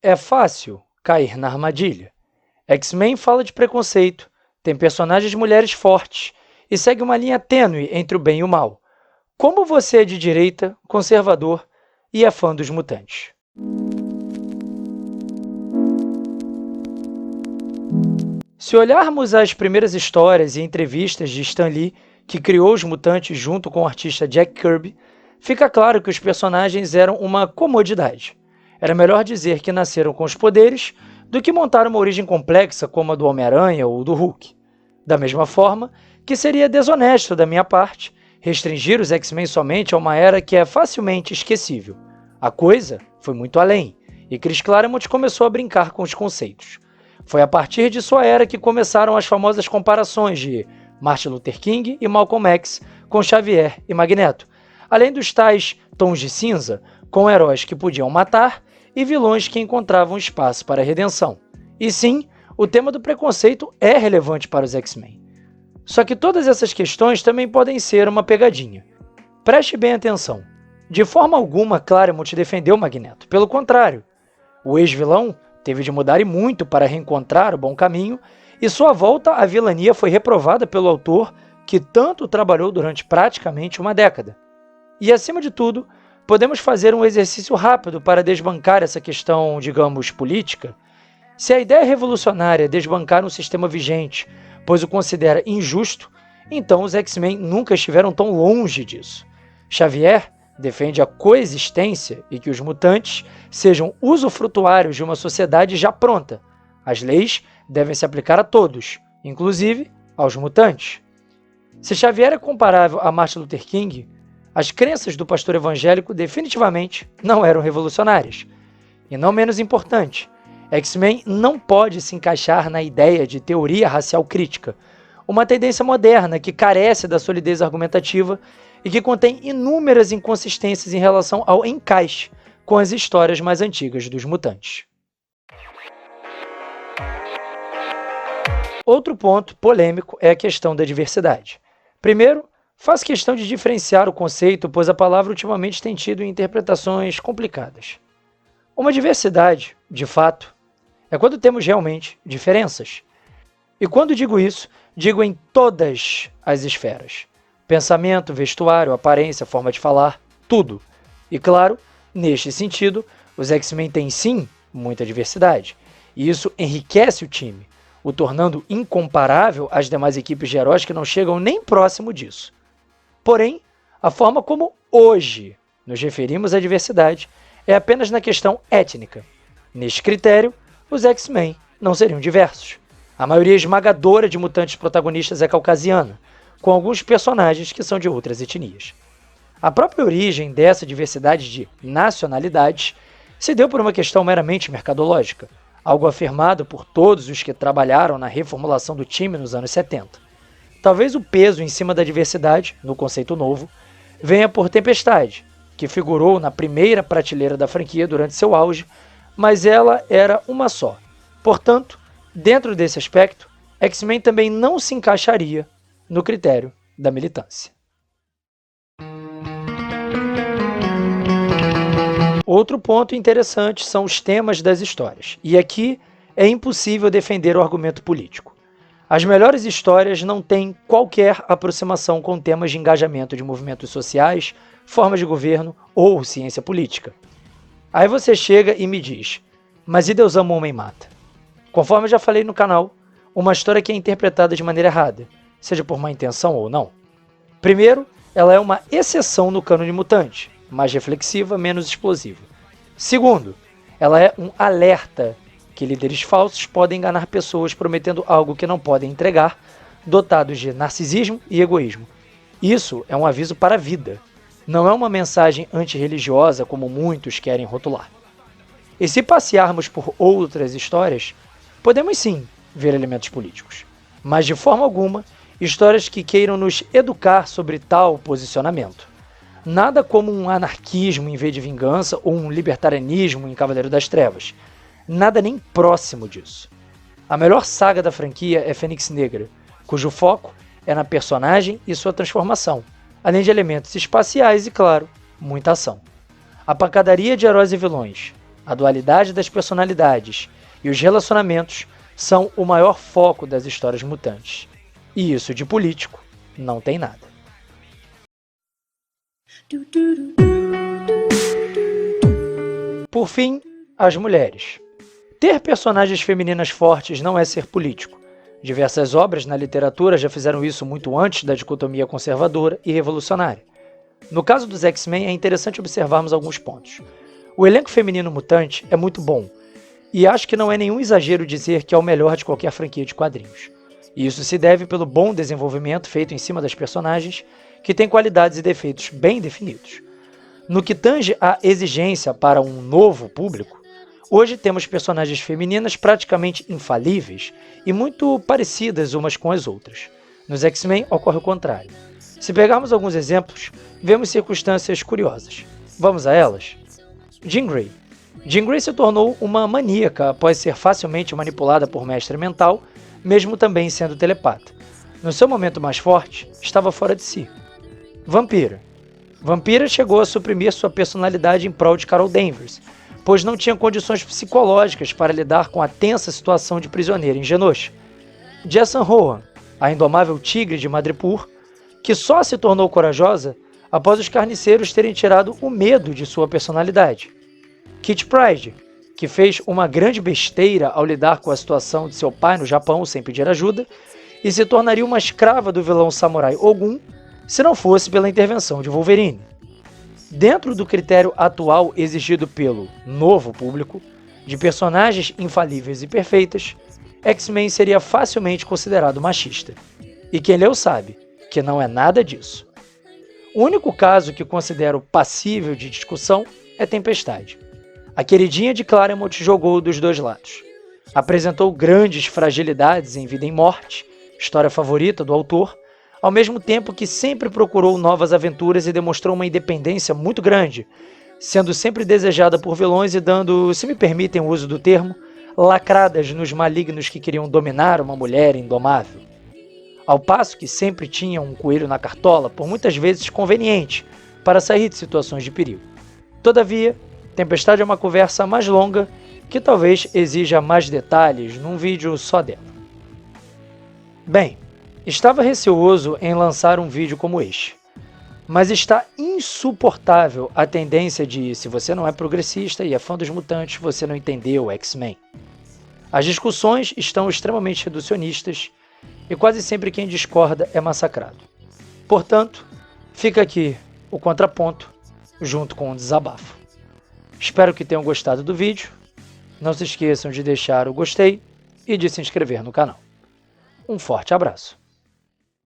É fácil cair na armadilha. X-Men fala de preconceito, tem personagens mulheres fortes e segue uma linha tênue entre o bem e o mal. Como você é de direita, conservador e é fã dos mutantes? Se olharmos as primeiras histórias e entrevistas de Stan Lee, que criou os mutantes junto com o artista Jack Kirby, fica claro que os personagens eram uma comodidade. Era melhor dizer que nasceram com os poderes do que montar uma origem complexa como a do Homem-Aranha ou do Hulk. Da mesma forma que seria desonesto da minha parte restringir os X-Men somente a uma era que é facilmente esquecível. A coisa foi muito além, e Chris Claremont começou a brincar com os conceitos. Foi a partir de sua era que começaram as famosas comparações de Martin Luther King e Malcolm X com Xavier e Magneto, além dos tais tons de cinza com heróis que podiam matar e vilões que encontravam espaço para a redenção. E sim, o tema do preconceito é relevante para os X-Men. Só que todas essas questões também podem ser uma pegadinha. Preste bem atenção. De forma alguma, Claremont defendeu Magneto. Pelo contrário, o ex-vilão teve de mudar e muito para reencontrar o bom caminho, e sua volta à vilania foi reprovada pelo autor, que tanto trabalhou durante praticamente uma década. E, acima de tudo, podemos fazer um exercício rápido para desbancar essa questão, digamos, política. Se a ideia revolucionária é desbancar um sistema vigente, pois o considera injusto, então os X-Men nunca estiveram tão longe disso. Xavier defende a coexistência e que os mutantes sejam usufrutuários de uma sociedade já pronta. As leis devem se aplicar a todos, inclusive aos mutantes. Se Xavier é comparável a Martin Luther King, as crenças do pastor evangélico definitivamente não eram revolucionárias. E não menos importante, X-Men não pode se encaixar na ideia de teoria racial crítica, uma tendência moderna que carece da solidez argumentativa e que contém inúmeras inconsistências em relação ao encaixe com as histórias mais antigas dos mutantes. Outro ponto polêmico é a questão da diversidade. Primeiro, faço questão de diferenciar o conceito, pois a palavra ultimamente tem tido interpretações complicadas. Uma diversidade, de fato, é quando temos realmente diferenças. E quando digo isso, digo em todas as esferas. Pensamento, vestuário, aparência, forma de falar, tudo. E claro, neste sentido, os X-Men têm sim muita diversidade. E isso enriquece o time, o tornando incomparável às demais equipes de heróis que não chegam nem próximo disso. Porém, a forma como hoje nos referimos à diversidade é apenas na questão étnica. Neste critério, os X-Men não seriam diversos. A maioria esmagadora de mutantes protagonistas é caucasiana, com alguns personagens que são de outras etnias. A própria origem dessa diversidade de nacionalidades se deu por uma questão meramente mercadológica, algo afirmado por todos os que trabalharam na reformulação do time nos anos 70. Talvez o peso em cima da diversidade, no conceito novo, venha por Tempestade, que figurou na primeira prateleira da franquia durante seu auge, mas ela era uma só. Portanto, dentro desse aspecto, X-Men também não se encaixaria no critério da militância. Outro ponto interessante são os temas das histórias, e aqui é impossível defender o argumento político. As melhores histórias não têm qualquer aproximação com temas de engajamento de movimentos sociais, formas de governo ou ciência política. Aí você chega e me diz, mas e Deus ama o homem mata? Conforme eu já falei no canal, uma história que é interpretada de maneira errada, seja por má intenção ou não. Primeiro, ela é uma exceção no cânone mutante, mais reflexiva, menos explosiva. Segundo, ela é um alerta que líderes falsos podem enganar pessoas prometendo algo que não podem entregar, dotados de narcisismo e egoísmo. Isso é um aviso para a vida, não é uma mensagem antirreligiosa como muitos querem rotular. E se passearmos por outras histórias, podemos sim ver elementos políticos, mas de forma alguma histórias que queiram nos educar sobre tal posicionamento. Nada como um anarquismo em vez de vingança ou um libertarianismo em Cavaleiro das Trevas. Nada nem próximo disso. A melhor saga da franquia é Fênix Negra, cujo foco é na personagem e sua transformação, além de elementos espaciais e, claro, muita ação. A pancadaria de heróis e vilões, A dualidade das personalidades e os relacionamentos são o maior foco das histórias mutantes. E isso de político não tem nada. Por fim, as mulheres. Ter personagens femininas fortes não é ser político. Diversas obras na literatura já fizeram isso muito antes da dicotomia conservadora e revolucionária. No caso dos X-Men, é interessante observarmos alguns pontos. O elenco feminino mutante é muito bom, e acho que não é nenhum exagero dizer que é o melhor de qualquer franquia de quadrinhos. E isso se deve pelo bom desenvolvimento feito em cima das personagens, que têm qualidades e defeitos bem definidos. No que tange à exigência para um novo público, hoje temos personagens femininas praticamente infalíveis e muito parecidas umas com as outras. Nos X-Men ocorre o contrário. Se pegarmos alguns exemplos, vemos circunstâncias curiosas. Vamos a elas? Jean Grey. Jean Grey se tornou uma maníaca após ser facilmente manipulada por mestre mental, mesmo também sendo telepata. No seu momento mais forte, estava fora de si. Vampira. Vampira chegou a suprimir sua personalidade em prol de Carol Danvers, pois não tinha condições psicológicas para lidar com a tensa situação de prisioneira em Genosha. Jason Rowan, a indomável tigre de Madripoor, que só se tornou corajosa após os carniceiros terem tirado o medo de sua personalidade. Kitty Pryde, que fez uma grande besteira ao lidar com a situação de seu pai no Japão sem pedir ajuda, e se tornaria uma escrava do vilão samurai Ogun, se não fosse pela intervenção de Wolverine. Dentro do critério atual exigido pelo novo público, de personagens infalíveis e perfeitas, X-Men seria facilmente considerado machista. E quem leu sabe que não é nada disso. O único caso que considero passível de discussão é Tempestade. A queridinha de Claremont jogou dos dois lados. Apresentou grandes fragilidades em Vida e Morte, história favorita do autor, ao mesmo tempo que sempre procurou novas aventuras e demonstrou uma independência muito grande, sendo sempre desejada por vilões e dando, se me permitem o uso do termo, lacradas nos malignos que queriam dominar uma mulher indomável. Ao passo que sempre tinha um coelho na cartola, por muitas vezes conveniente, para sair de situações de perigo. Todavia, Tempestade é uma conversa mais longa que talvez exija mais detalhes num vídeo só dela. Bem, estava receoso em lançar um vídeo como este, mas está insuportável a tendência de, se você não é progressista e é fã dos mutantes, você não entendeu o X-Men. As discussões estão extremamente reducionistas e quase sempre quem discorda é massacrado. Portanto, fica aqui o contraponto junto com o desabafo. Espero que tenham gostado do vídeo. Não se esqueçam de deixar o gostei e de se inscrever no canal. Um forte abraço.